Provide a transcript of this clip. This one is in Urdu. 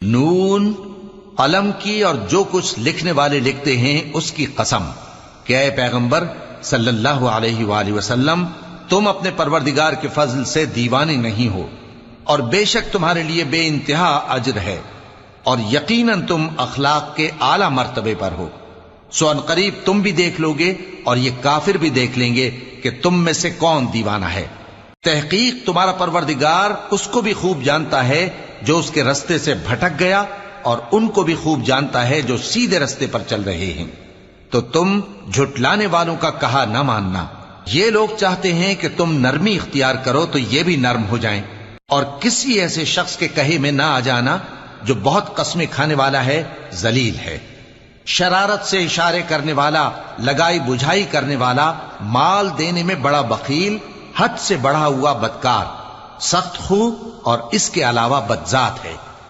نون، قلم کی اور جو کچھ لکھنے والے لکھتے ہیں اس کی قسم کہ اے پیغمبر صلی اللہ علیہ وآلہ وسلم، تم اپنے پروردگار کے فضل سے دیوانے نہیں ہو، اور بے شک تمہارے لیے بے انتہا اجر ہے، اور یقیناً تم اخلاق کے اعلی مرتبے پر ہو۔ سو ان قریب تم بھی دیکھ لو گے اور یہ کافر بھی دیکھ لیں گے کہ تم میں سے کون دیوانہ ہے۔ تحقیق تمہارا پروردگار اس کو بھی خوب جانتا ہے جو اس کے رستے سے بھٹک گیا، اور ان کو بھی خوب جانتا ہے جو سیدھے رستے پر چل رہے ہیں۔ تو تم جھٹلانے والوں کا کہا نہ ماننا۔ یہ لوگ چاہتے ہیں کہ تم نرمی اختیار کرو تو یہ بھی نرم ہو جائیں، اور کسی ایسے شخص کے کہے میں نہ آ جانا جو بہت قسمیں کھانے والا ہے، ذلیل ہے، شرارت سے اشارے کرنے والا، لگائی بجھائی کرنے والا، مال دینے میں بڑا بخیل، حد سے بڑھا ہوا بدکار، سخت خو اور اس کے علاوہ بدذات ہے۔